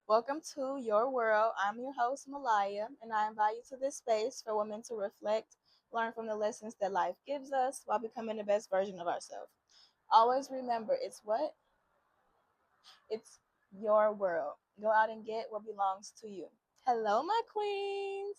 Welcome to Your World. I'm your host, Malaya, and I invite you to this space for women to reflect, learn from the lessons that life gives us while becoming the best version of ourselves. Always remember it's what? It's your world. Go out and get what belongs to you. Hello, my queens.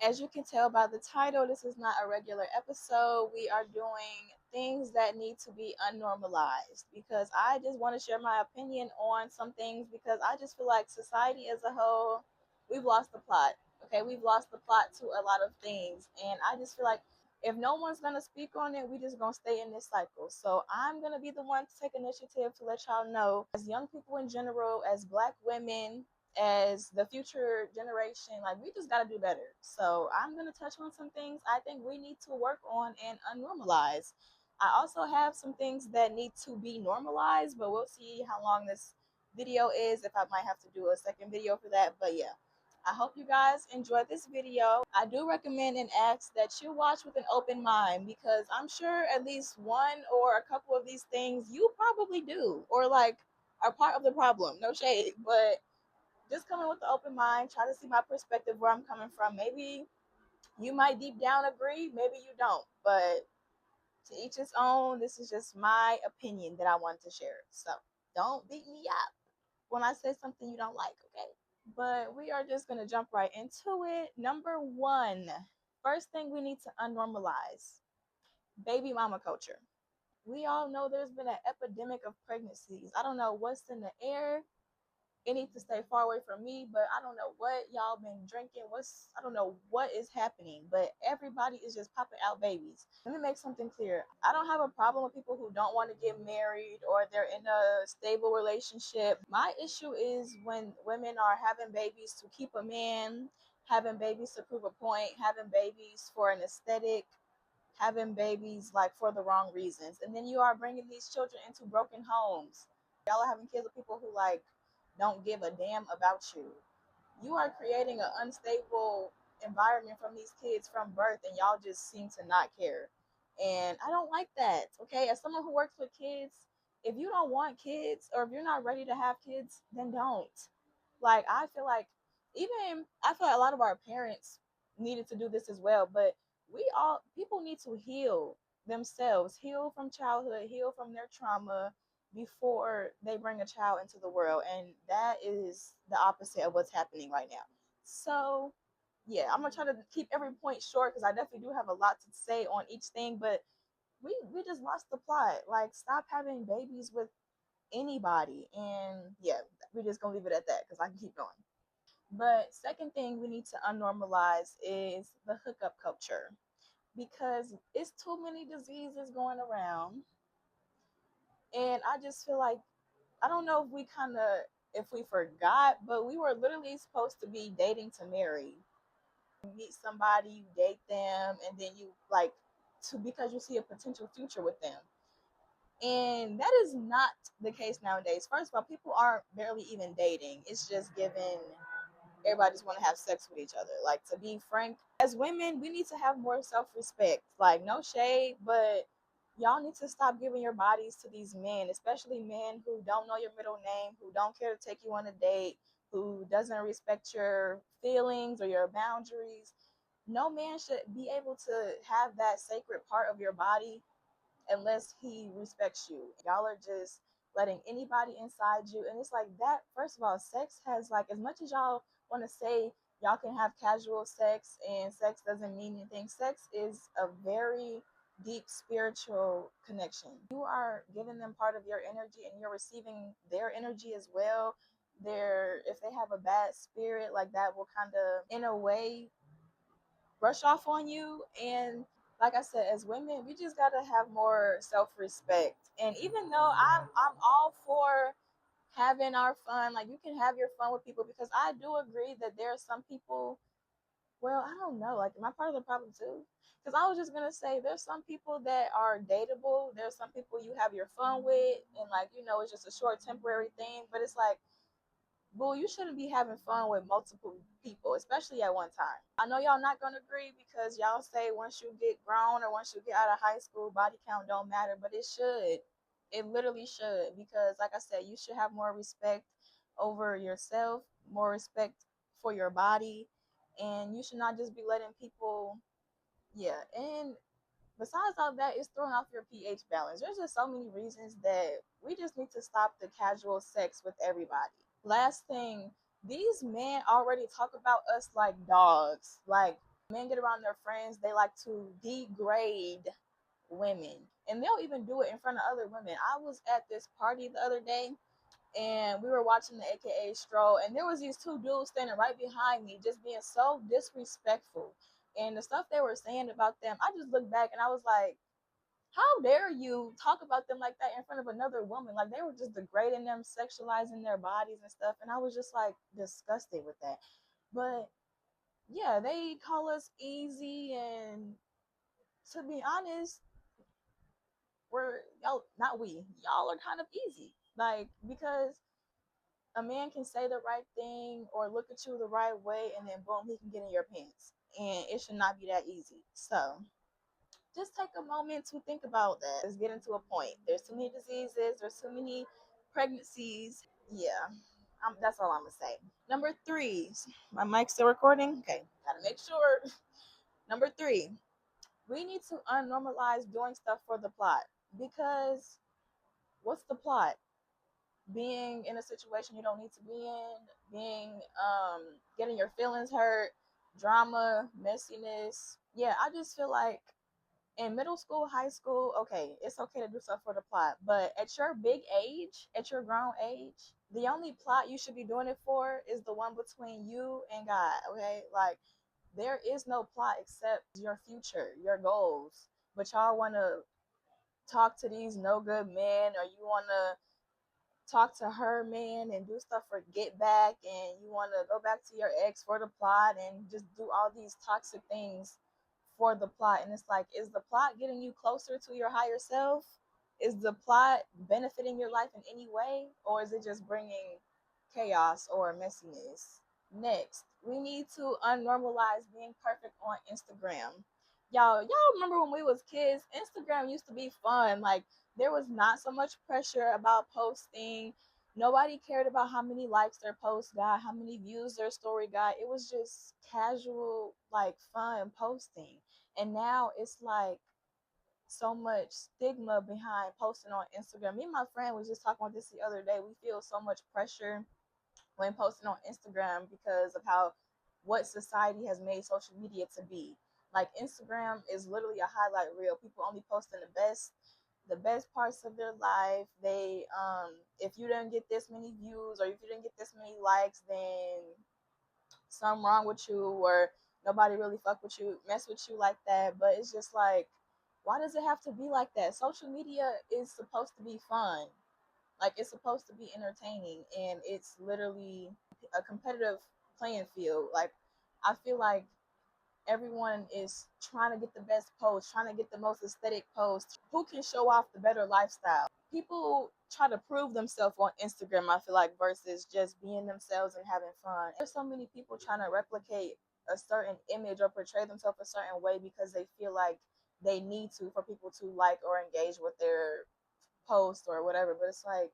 As you can tell by the title, this is not a regular episode. We are doing things that need to be unnormalized because I just want to share my opinion on some things because I just feel like society as a whole, we've lost the plot. Okay, we've lost the plot to a lot of things. And I just feel like if no one's gonna speak on it, we just gonna stay in this cycle. So I'm gonna be the one to take initiative to let y'all know, as young people in general, as black women, as the future generation, like we just gotta do better. So I'm gonna touch on some things I think we need to work on and unnormalize. I also have some things that need to be normalized, but we'll see how long this video is, if I might have to do a second video for that. But yeah, I hope you guys enjoyed this video. I do recommend and ask that you watch with an open mind because I'm sure at least one or a couple of these things you probably do or like are part of the problem. No shade, but just come in with the open mind, try to see my perspective, where I'm coming from. Maybe you might deep down agree, maybe you don't, but to each his own. This is just my opinion that I want to share. So don't beat me up when I say something you don't like, okay? But we are just going to jump right into it. Number one, first thing we need to unnormalize: baby mama culture. We all know there's been an epidemic of pregnancies. I don't know what's in the air. It needs to stay far away from me, but I don't know what y'all been drinking. I don't know what is happening, but everybody is just popping out babies. Let me make something clear. I don't have a problem with people who don't want to get married or they're in a stable relationship. My issue is when women are having babies to keep a man, having babies to prove a point, having babies for an aesthetic, having babies like for the wrong reasons. And then you are bringing these children into broken homes. Y'all are having kids with people who like don't give a damn about you. You are creating an unstable environment from these kids from birth, and y'all just seem to not care. And I don't like that. Okay, as someone who works with kids, if you don't want kids or if you're not ready to have kids, then don't. Like I feel like a lot of our parents needed to do this as well, but people need to heal themselves, heal from childhood, heal from their trauma before they bring a child into the world. And that is the opposite of what's happening right now. So yeah, I'm gonna try to keep every point short because I definitely do have a lot to say on each thing, but we just lost the plot. Like, stop having babies with anybody. And yeah, we're just gonna leave it at that because I can keep going. But second thing we need to unnormalize is the hookup culture, because it's too many diseases going around. And I just feel like, I don't know if we forgot, but we were literally supposed to be dating to marry. You meet somebody, you date them, and then you like to, because you see a potential future with them. And that is not the case nowadays. First of all, people aren't barely even dating. It's just given everybody just want to have sex with each other. Like, to be frank, as women, we need to have more self-respect. Like, no shade, but y'all need to stop giving your bodies to these men, especially men who don't know your middle name, who don't care to take you on a date, who doesn't respect your feelings or your boundaries. No man should be able to have that sacred part of your body unless he respects you. Y'all are just letting anybody inside you. And it's like that. First of all, sex has, like, as much as y'all want to say y'all can have casual sex and sex doesn't mean anything, sex is a very deep spiritual connection. You are giving them part of your energy and you're receiving their energy as well. If they have a bad spirit, like, that will kind of, in a way, brush off on you. And like I said, as women, we just gotta have more self-respect. And even though I'm all for having our fun, like, you can have your fun with people, because I do agree that there are some people, well, I don't know, like, am I part of the problem too? Because I was just gonna say, there's some people that are dateable, there's some people you have your fun with, and like, it's just a short temporary thing. But it's like, boo, you shouldn't be having fun with multiple people, especially at one time. I know y'all not gonna agree because y'all say once you get grown or once you get out of high school, body count don't matter, but it should. It literally should, because like I said, you should have more respect over yourself, more respect for your body, and you should not just be letting people, yeah. And besides all that, it's throwing off your pH balance. There's just so many reasons that we just need to stop the casual sex with everybody. Last thing, these men already talk about us like dogs. Like, men get around their friends, they like to degrade women. And they'll even do it in front of other women. I was at this party the other day, and we were watching the AKA stroll, and there was these two dudes standing right behind me just being so disrespectful. And the stuff they were saying about them, I just looked back and I was like, how dare you talk about them like that in front of another woman? Like, they were just degrading them, sexualizing their bodies and stuff, and I was just like disgusted with that. But yeah, they call us easy, and to be honest, we're y'all not we y'all are kind of easy, like, because a man can say the right thing or look at you the right way, and then boom, he can get in your pants, and it should not be that easy. So just take a moment to think about that. Let's get into a point. There's too many diseases, there's too many pregnancies. Yeah, that's all I'm gonna say. Number three, my mic's still recording. Okay, gotta make sure. Number three, we need to unnormalize doing stuff for the plot, because what's the plot? Being in a situation you don't need to be in, being getting your feelings hurt, drama, messiness. Yeah, I just feel like in middle school, high school, okay, it's okay to do stuff for the plot, but at your big age, at your grown age, the only plot you should be doing it for is the one between you and God. Okay, like, there is no plot except your future, your goals. But y'all want to talk to these no good men, or you want to talk to her man and do stuff for get back, and you want to go back to your ex for the plot and just do all these toxic things for the plot. And it's like, is the plot getting you closer to your higher self? Is the plot benefiting your life in any way, or is it just bringing chaos or messiness? Next, we need to unnormalize being perfect on Instagram. Y'all remember when we was kids, Instagram used to be fun. Like, there was not so much pressure about posting. Nobody cared about how many likes their post got, how many views their story got. It was just casual, like, fun posting. And now it's like so much stigma behind posting on Instagram. Me and my friend was just talking about this the other day. We feel so much pressure when posting on Instagram because of how what society has made social media to be. Like, Instagram is literally a highlight reel. People only posting the best parts of their life. They if you didn't get this many views, or if you didn't get this many likes, then something wrong with you, or nobody really fuck with you, mess with you like that. But it's just like, why does it have to be like that? Social media is supposed to be fun. Like, it's supposed to be entertaining, and it's literally a competitive playing field. Like, I feel like everyone is trying to get the best post, trying to get the most aesthetic post. Who can show off the better lifestyle? People try to prove themselves on Instagram, I feel like, versus just being themselves and having fun. There's so many people trying to replicate a certain image or portray themselves a certain way because they feel like they need to, for people to like or engage with their post or whatever. But it's like,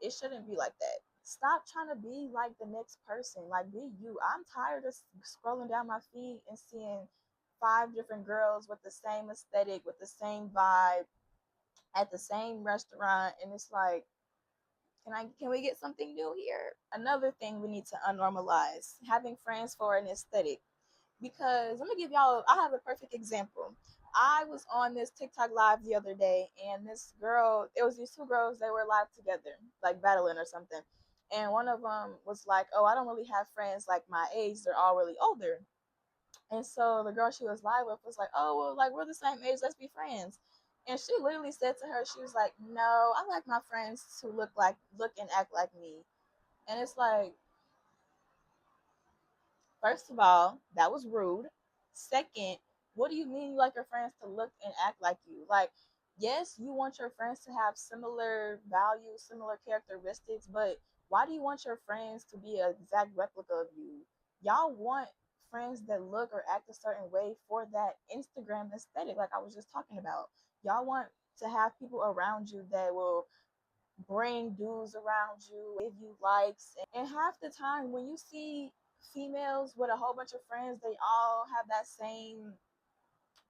it shouldn't be like that. Stop trying to be like the next person. Like, be you. I'm tired of scrolling down my feed and seeing five different girls with the same aesthetic, with the same vibe, at the same restaurant, and it's like, can we get something new here? Another thing we need to unnormalize: having friends for an aesthetic. Because let me give y'all, I have a perfect example. I was on this TikTok live the other day, and this girl, it was these two girls, they were live together, like battling or something. And one of them was like, oh, I don't really have friends like my age, they're all really older. And so the girl she was live with was like, oh, well, like, we're the same age, let's be friends. And she literally said to her, she was like, no, I like my friends to look and act like me. And it's like, first of all, that was rude. Second, what do you mean you like your friends to look and act like you? Like, yes, you want your friends to have similar values, similar characteristics, but why do you want your friends to be an exact replica of you? Y'all want friends that look or act a certain way for that Instagram aesthetic, like I was just talking about. Y'all want to have people around you that will bring dudes around you, give you likes. And half the time when you see females with a whole bunch of friends, they all have that same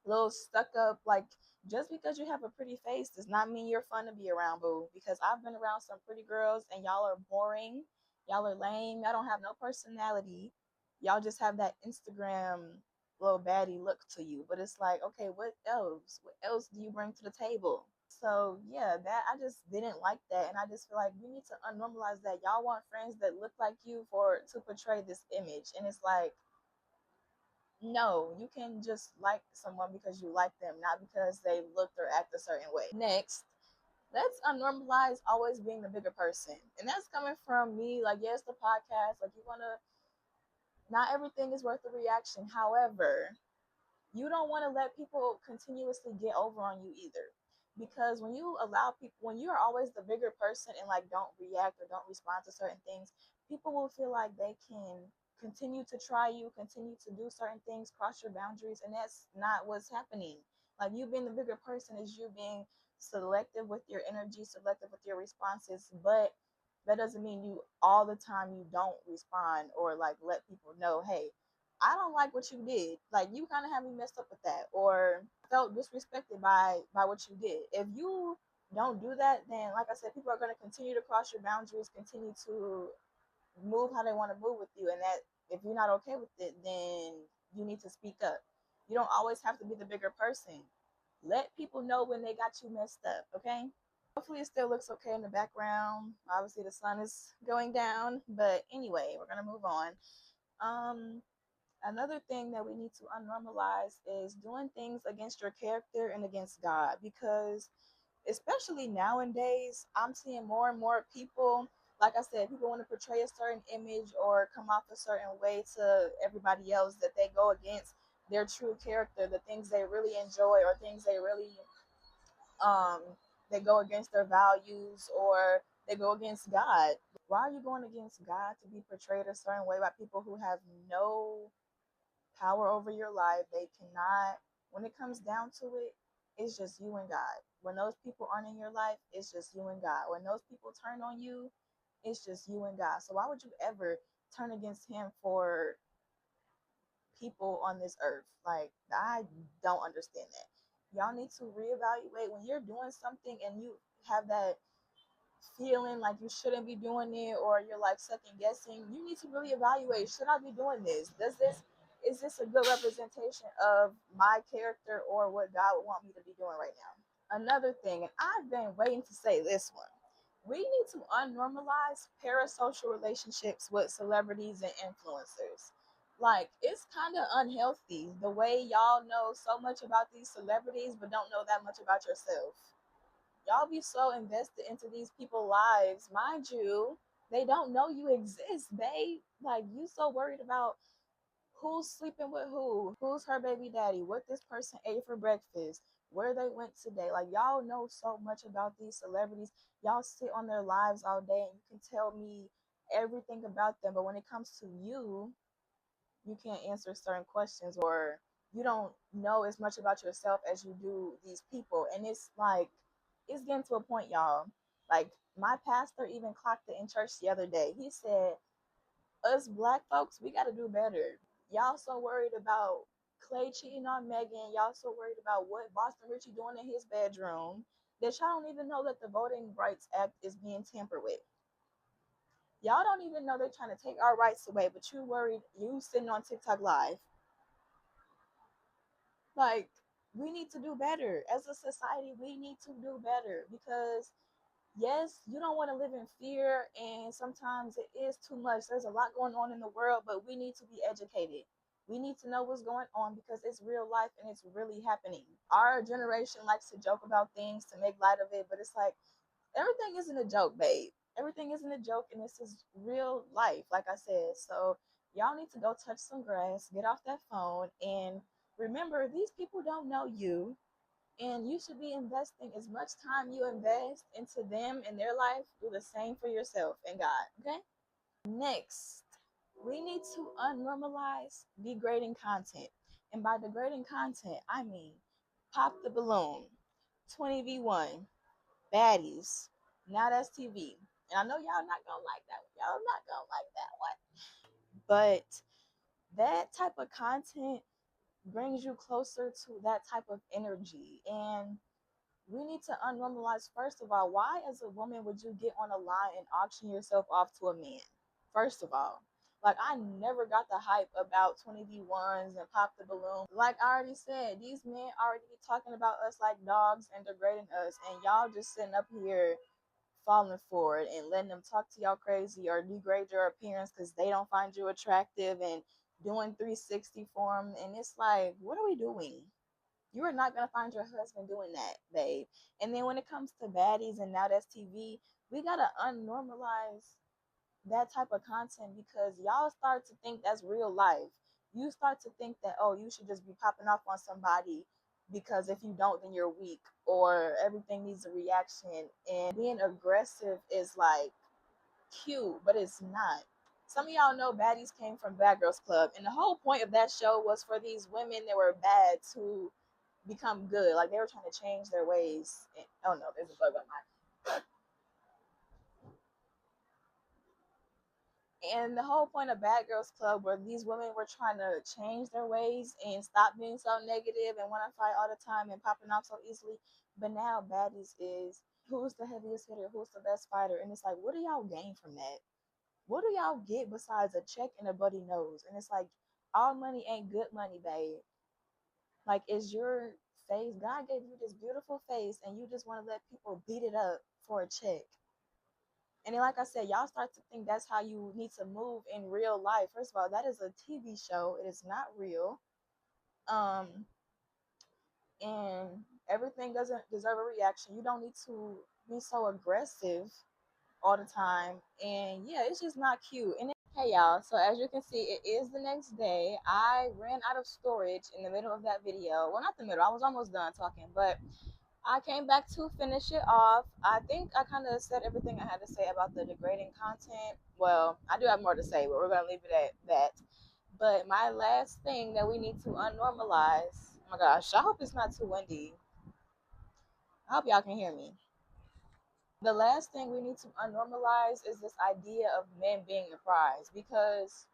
little stuck up, like, just because you have a pretty face does not mean you're fun to be around, boo. Because I've been around some pretty girls and y'all are boring, y'all are lame, y'all don't have no personality, y'all just have that Instagram little baddie look to you. But it's like, okay, what else? What else do you bring to the table? So yeah, that I just didn't like that, and I just feel like we need to unnormalize that. Y'all want friends that look like you for to portray this image, and it's like, no, you can just like someone because you like them, not because they looked or act a certain way. Next, let's unnormalize always being the bigger person. And that's coming from me. Like, yes, the podcast, like, you want to, not everything is worth the reaction. However, you don't want to let people continuously get over on you either. Because when you allow people, when you're always the bigger person and like don't react or don't respond to certain things, people will feel like they can continue to try you, continue to do certain things, cross your boundaries, and that's not what's happening. Like, you being the bigger person is you being selective with your energy, selective with your responses, but that doesn't mean you all the time you don't respond or like let people know, hey, I don't like what you did. Like, you kind of have me messed up with that, or felt disrespected by what you did. If you don't do that, then like I said, people are going to continue to cross your boundaries, continue to move how they want to move with you, and that if you're not okay with it, then you need to speak up. You don't always have to be the bigger person. Let people know when they got you messed up, okay? Hopefully it still looks okay in the background. Obviously the sun is going down, but anyway, we're gonna move on. Um, Another thing that we need to unnormalize is doing things against your character and against God, because especially nowadays, I'm seeing more and more people, like I said, people want to portray a certain image or come off a certain way to everybody else that they go against their true character, the things they really enjoy or things they really um they go against their values, or they go against God. Why are you going against God to be portrayed a certain way by people who have no power over your life? They cannot, when it comes down to it, it's just you and God. When those people aren't in your life, it's just you and God. When those people turn on you, it's just you and God. So why would you ever turn against him for people on this earth? Like, I don't understand that. Y'all need to reevaluate when you're doing something and you have that feeling like you shouldn't be doing it, or you're like second guessing. You need to really evaluate, should I be doing this? Does this, is this a good representation of my character or what God would want me to be doing right now? Another thing, and I've been waiting to say this one, we need to unnormalize parasocial relationships with celebrities and influencers. Like, it's kind of unhealthy the way y'all know so much about these celebrities but don't know that much about yourself. Y'all be so invested into these people's lives. Mind you, they don't know you exist, babe. Like, you so worried about who's sleeping with who's her baby daddy, what this person ate for breakfast, where they went today. Like, y'all know so much about these celebrities. Y'all sit on their lives all day and you can tell me everything about them. But when it comes to you, you can't answer certain questions, or you don't know as much about yourself as you do these people. And it's like, it's getting to a point, y'all. Like, my pastor even clocked it in church the other day. He said, us black folks, we got to do better. Y'all so worried about Clay cheating on Megan. Y'all so worried about what Boston Richie doing in his bedroom that y'all don't even know that the Voting Rights Act is being tampered with. Y'all don't even know they're trying to take our rights away, but you worried, you sitting on TikTok live. Like, we need to do better. As a society, we need to do better, because yes, you don't want to live in fear, and sometimes it is too much. There's a lot going on in the world, but we need to be educated. We need to know what's going on because it's real life and it's really happening. Our generation likes to joke about things to make light of it, but it's like, everything isn't a joke, babe. Everything isn't a joke, and this is real life, like I said. So y'all need to go touch some grass, get off that phone, and remember, these people don't know you, and you should be investing as much time you invest into them and their life. Do the same for yourself and God. Okay. Next, we need to unnormalize degrading content, and by degrading content, I mean Pop the Balloon, 20v1, baddies, Now that's TV. And I know y'all not gonna like that one. Y'all not gonna like that one. But that type of content brings you closer to that type of energy. And we need to unnormalize, first of all, why as a woman would you get on a line and auction yourself off to a man? First of all, like, I never got the hype about 20v1s and pop the balloon. Like I already said, these men already be talking about us like dogs and degrading us, and y'all just sitting up here falling for it and letting them talk to y'all crazy or degrade your appearance because they don't find you attractive and doing 360 for them. And it's like, what are we doing? You are not going to find your husband doing that, babe. And then when it comes to baddies and now that's TV, we got to unnormalize that type of content because y'all start to think that's real life. You start to think that, oh, you should just be popping off on somebody because if you don't, then you're weak or everything needs a reaction. And being aggressive is like cute, but it's not. Some of y'all know baddies came from Bad Girls Club, and the whole point of that show was for these women that were bad to become good. Like they were trying to change their ways. And, oh no, there's a bug on my. And the whole point of Bad Girls Club where these women were trying to change their ways and stop being so negative and want to fight all the time and popping off so easily. But now baddies is who's the heaviest hitter, who's the best fighter, and it's like, what do y'all gain from that? What do y'all get besides a check and a buddy nose? And it's like, all money ain't good money, babe. Like, is your face, God gave you this beautiful face and you just want to let people beat it up for a check. And then, like I said, y'all start to think that's how you need to move in real life. First of all, that is a TV show. It is not real. Um, and everything doesn't deserve a reaction. You don't need to be so aggressive all the time. And yeah, it's just not cute. And hey y'all, so as you can see, it is the next day. I ran out of storage in the middle of that video. Well, not the middle, I was almost done talking, but I came back to finish it off. I think I kind of said everything I had to say about the degrading content. Well, I do have more to say, but we're going to leave it at that. But my last thing that we need to unnormalize, oh my gosh, I hope it's not too windy. I hope y'all can hear me. The last thing we need to unnormalize is this idea of men being the prize, because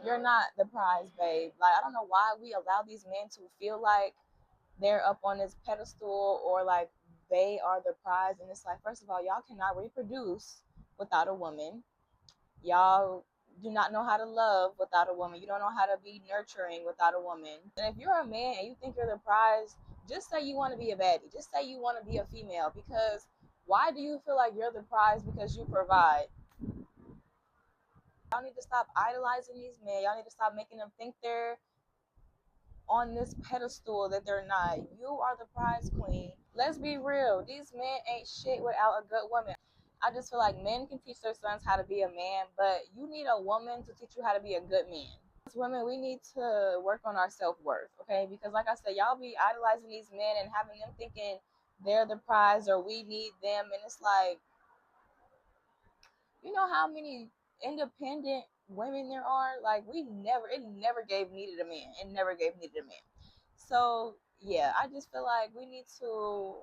you're not the prize, babe. Like, I don't know why we allow these men to feel like they're up on this pedestal or like they are the prize. And it's like, first of all, y'all cannot reproduce without a woman. Y'all do not know how to love without a woman. You don't know how to be nurturing without a woman. And if you're a man and you think you're the prize, just say you want to be a baddie. Just say you want to be a female, because why do you feel like you're the prize? Because you provide. Y'all need to stop idolizing these men. Y'all need to stop making them think they're on this pedestal that they're not. You are the prize queen. Let's be real. These men ain't shit without a good woman. I just feel like men can teach their sons how to be a man, but you need a woman to teach you how to be a good man. As women, we need to work on our self-worth, okay? Because like I said, y'all be idolizing these men and having them thinking they're the prize or we need them. And it's like, you know how many independent women there are? Like, it never gave needed a man. It never gave needed a man. So yeah, I just feel like we need to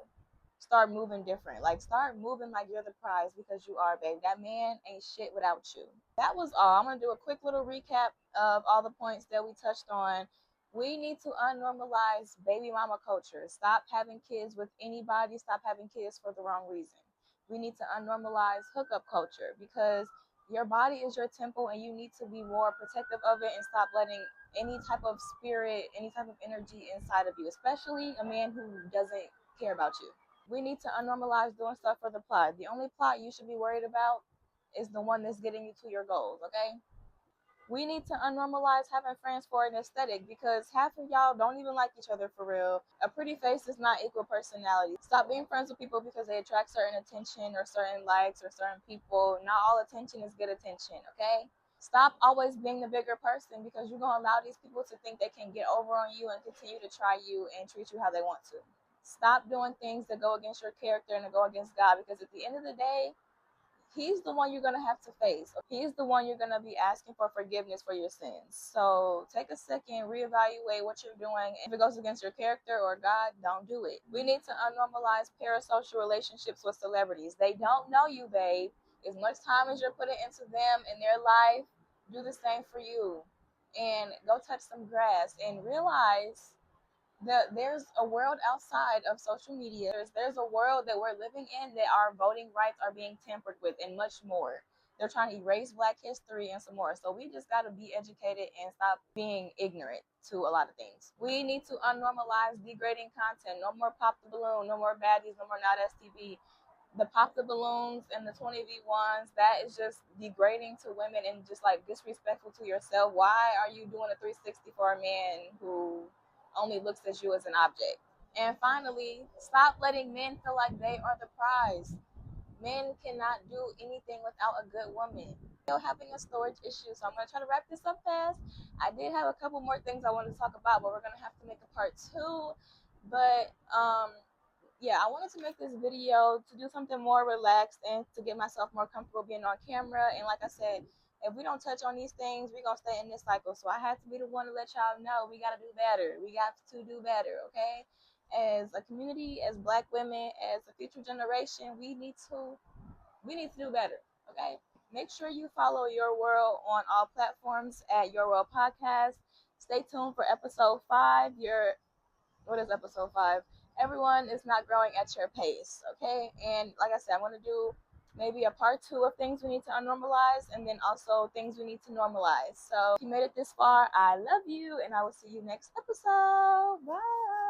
start moving different. Like, start moving like you're the prize, because you are, babe. That man ain't shit without you. That was all. I'm gonna do a quick little recap of all the points that we touched on. We need to unnormalize baby mama culture. Stop having kids with anybody. Stop having kids for the wrong reason. We need to unnormalize hookup culture, because your body is your temple and you need to be more protective of it and stop letting any type of spirit, any type of energy inside of you, especially a man who doesn't care about you. We need to unnormalize doing stuff for the plot. The only plot you should be worried about is the one that's getting you to your goals, okay? We need to unnormalize having friends for an aesthetic, because half of y'all don't even like each other for real. A pretty face does not equal personality. Stop being friends with people because they attract certain attention or certain likes or certain people. Not all attention is good attention, okay? Stop always being the bigger person, because you're going to allow these people to think they can get over on you and continue to try you and treat you how they want to. Stop doing things that go against your character and that go against God, because at the end of the day, he's the one you're going to have to face. He's the one you're going to be asking for forgiveness for your sins. So take a second, reevaluate what you're doing. If it goes against your character or God, don't do it. We need to unnormalize parasocial relationships with celebrities. They don't know you, babe. As much time as you're putting into them and their life, do the same for you. And go touch some grass and realize that there's a world outside of social media. There's a world that we're living in that our voting rights are being tampered with and much more. They're trying to erase Black history and some more. So we just got to be educated and stop being ignorant to a lot of things. We need to unnormalize degrading content. No more pop the balloon, no more baddies, no more not STV. The pop the balloons and the 20v1s, that is just degrading to women and just like disrespectful to yourself. Why are you doing a 360 for a man who only looks at you as an object? And finally, stop letting men feel like they are the prize. Men cannot do anything without a good woman. Still having a storage issue, so I'm going to try to wrap this up fast. I did have a couple more things I wanted to talk about, but we're going to have to make a part 2. But yeah, I wanted to make this video to do something more relaxed and to get myself more comfortable being on camera. And like I said, if we don't touch on these things, we're going to stay in this cycle. So I had to be the one to let y'all know we got to do better. We got to do better, okay? As a community, as Black women, as a future generation, we need to do better, okay? Make sure you follow Your World on all platforms at Your World Podcast. Stay tuned for episode 5. What is episode 5? Everyone is not growing at your pace, okay? And like I said, I'm going to do maybe a part 2 of things we need to unnormalize and then also things we need to normalize. So if you made it this far, I love you and I will see you next episode. Bye.